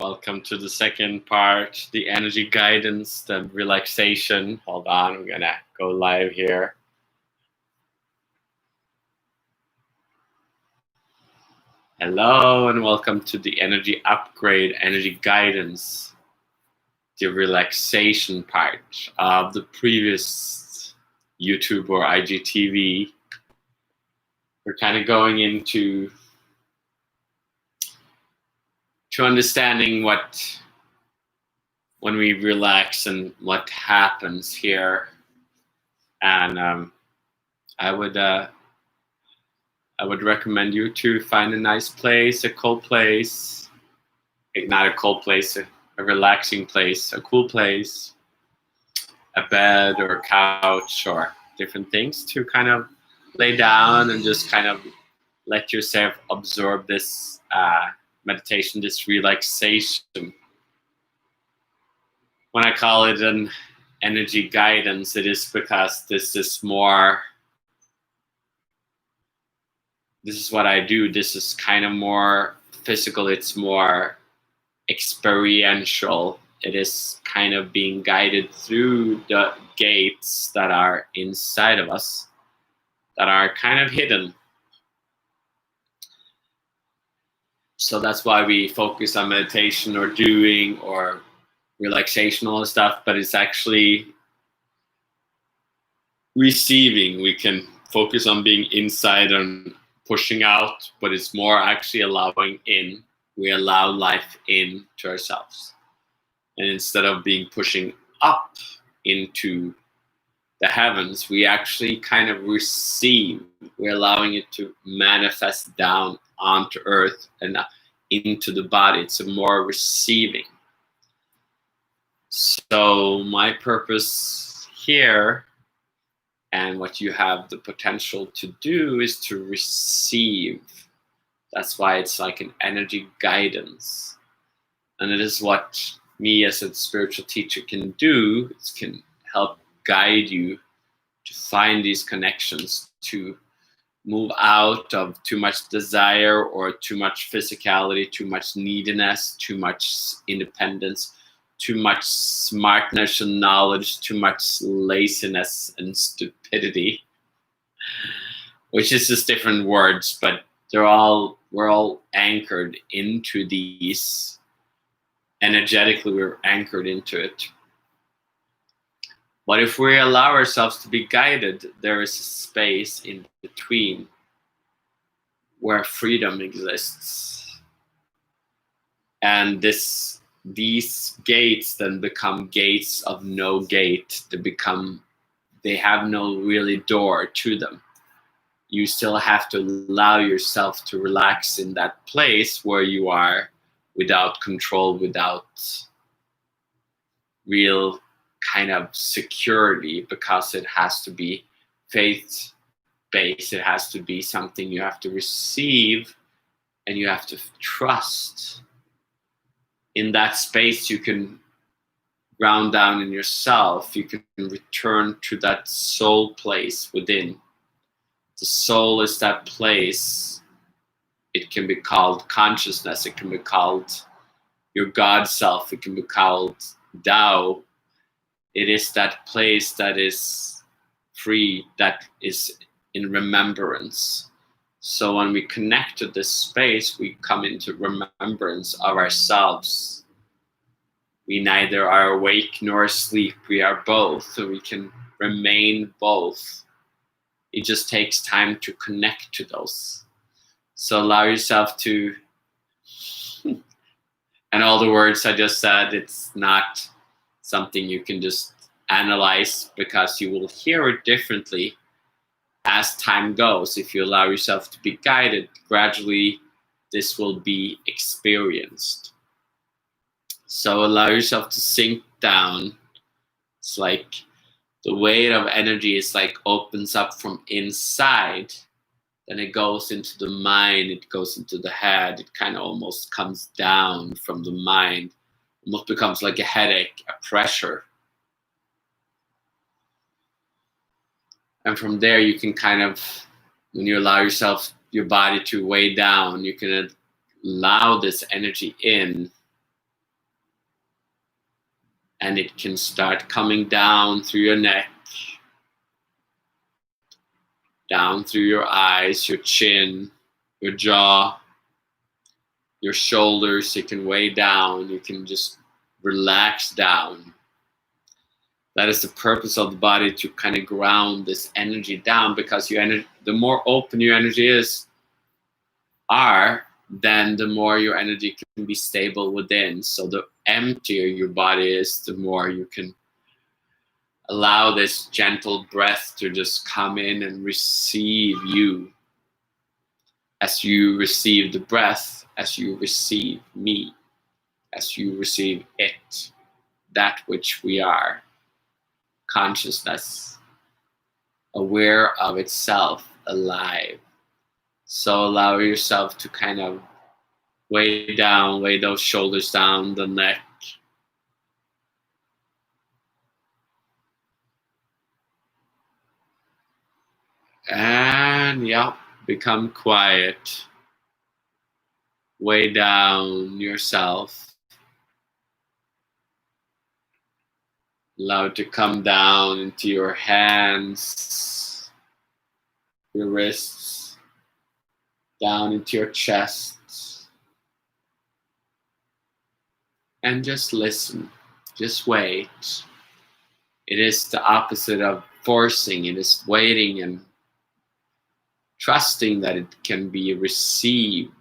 Welcome to the second part, the energy guidance, the relaxation. Hold on, I'm gonna go live here. Hello and welcome to the energy upgrade, energy guidance, the relaxation part of the previous YouTube or IGTV. We're kind of going into understanding when we relax and what happens here. And I would recommend you to find a nice place, a cool place, not a cold place, a relaxing place, a cool place, a bed or a couch or different things to kind of lay down and just kind of let yourself absorb this meditation, this relaxation. When I call it an energy guidance, it is because this is what I do. This is kind of more physical. It's more experiential. It is kind of being guided through the gates that are inside of us, that are kind of hidden. So that's why we focus on meditation or doing or relaxation, all the stuff, but it's actually receiving. We can focus on being inside and pushing out, but it's more actually allowing in. We allow life in to ourselves. And instead of being pushing up into the heavens, we actually kind of receive. We're allowing it to manifest down onto earth and into the body. It's a more receiving. So my purpose here, and what you have the potential to do, is to receive. That's why it's like an energy guidance. And it is what me as a spiritual teacher can do. It can help guide you to find these connections, to move out of too much desire or too much physicality, too much neediness, too much independence, too much smartness and knowledge, too much laziness and stupidity, which is just different words, but we're all anchored into these. Energetically, we're anchored into it. But if we allow ourselves to be guided, there is a space in between where freedom exists. And these gates then become gates of no gate. They have no really door to them. You still have to allow yourself to relax in that place where you are without control, without real kind of security, because it has to be faith-based. It has to be something you have to receive and you have to trust. In that space, you can ground down in yourself. You can return to that soul place within. The soul is that place. It can be called consciousness. It can be called your God self. It can be called Tao. It is that place that is free, that is in remembrance. So when we connect to this space, we come into remembrance of ourselves. We neither are awake nor asleep. We are both, so we can remain both. It just takes time to connect to those. So allow yourself to, and all the words I just said, it's not something you can just analyze, because you will hear it differently as time goes. If you allow yourself to be guided, gradually this will be experienced. So allow yourself to sink down. It's like the weight of energy is like opens up from inside, then it goes into the mind, it goes into the head, it kind of almost comes down from the mind, almost becomes like a headache, a pressure. And from there you can kind of, when you allow yourself, your body to weigh down, you can allow this energy in And it can start coming down through your neck, down through your eyes, your chin, your jaw, your shoulders. It can weigh down. You can just relax down. That is the purpose of the body, to kind of ground this energy down, because the more open your energy then the more your energy can be stable within. So the emptier your body is, the more you can allow this gentle breath to just come in and receive you. As you receive the breath, as you receive me, as you receive it, that which we are, consciousness, aware of itself, alive. So allow yourself to kind of weigh those shoulders down, the neck. And become quiet. Weigh down yourself. Allow it to come down into your hands, your wrists, down into your chest. And just listen, just wait. It is the opposite of forcing. It is waiting and trusting that it can be received.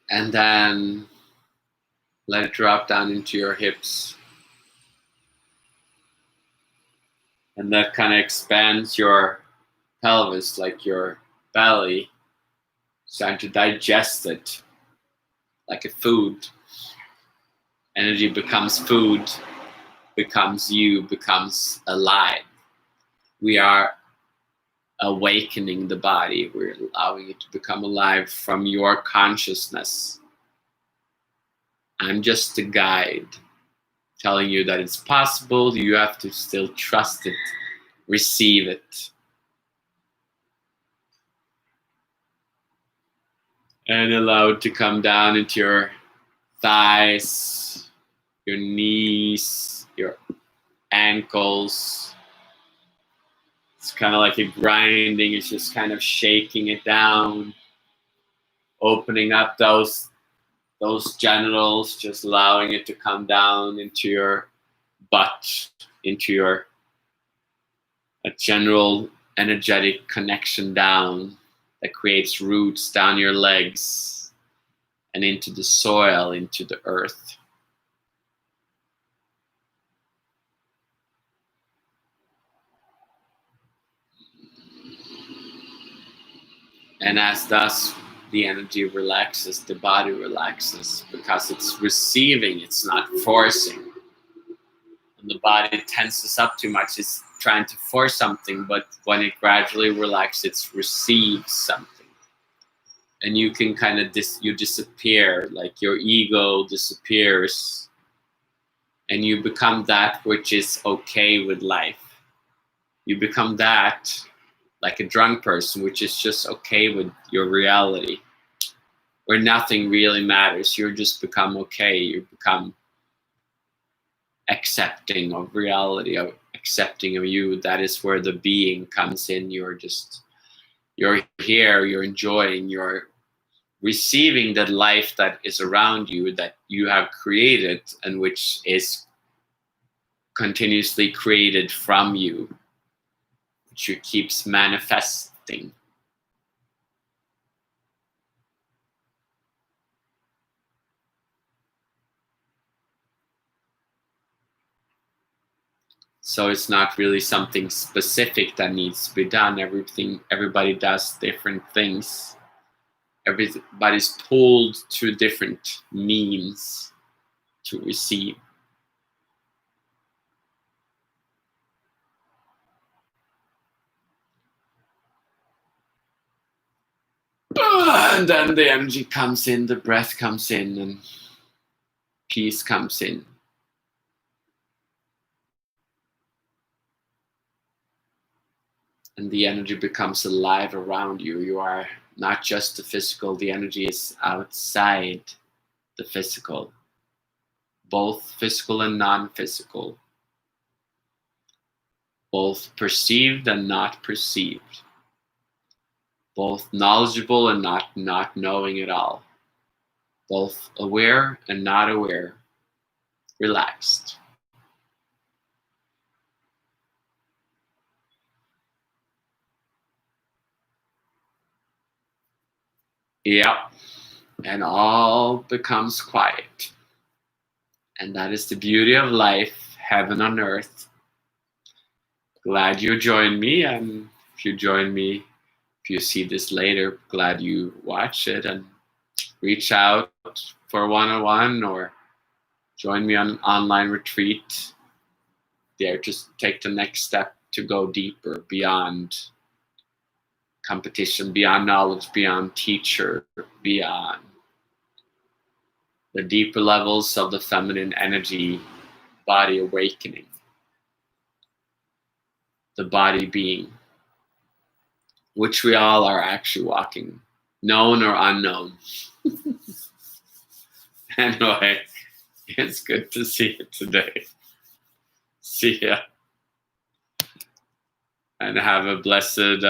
And then let it drop down into your hips. And that kind of expands your pelvis, like your belly, starting to digest it like a food. Energy becomes food, becomes you, becomes alive. We are awakening the body. We're allowing it to become alive from your consciousness. I'm just a guide, telling you that it's possible. You have to still trust it, receive it. And allow it to come down into your thighs, your knees, your ankles. It's kind of like a grinding. It's just kind of shaking it down, opening up those genitals, just allowing it to come down into your butt, into a general energetic connection down that creates roots down your legs and into the soil, into the earth. And as thus the energy relaxes, the body relaxes, because it's receiving, it's not forcing. And the body tenses up too much, it's trying to force something, but when it gradually relaxes, it receives something. And you can kind of you disappear, like your ego disappears, and you become that which is okay with life. You become that, like a drunk person, which is just okay with your reality, where nothing really matters. You just become okay. You become accepting of reality, of accepting of you. That is where the being comes in. You're here, you're enjoying, you're receiving the life that is around you, that you have created, and which is continuously created from you, which you keeps manifesting. So it's not really something specific that needs to be done. Everybody does different things. Everybody's pulled through different means to receive. And then the energy comes in, the breath comes in, and peace comes in. and the energy becomes alive around you. You are not just the physical, the energy is outside the physical, both physical and non-physical, both perceived and not perceived, both knowledgeable and not knowing at all, both aware and not aware, relaxed. Yep. And all becomes quiet. And that is the beauty of life, heaven on earth. Glad you joined me. And if you join me, if you see this later, glad you watch it and reach out for a one-on-one or join me on an online retreat. Dare to take the next step to go deeper, beyond competition, beyond knowledge, beyond teacher, beyond the deeper levels of the feminine energy, body awakening, the body being, which we all are actually walking, known or unknown. Anyway, it's good to see you today. See ya. And have a blessed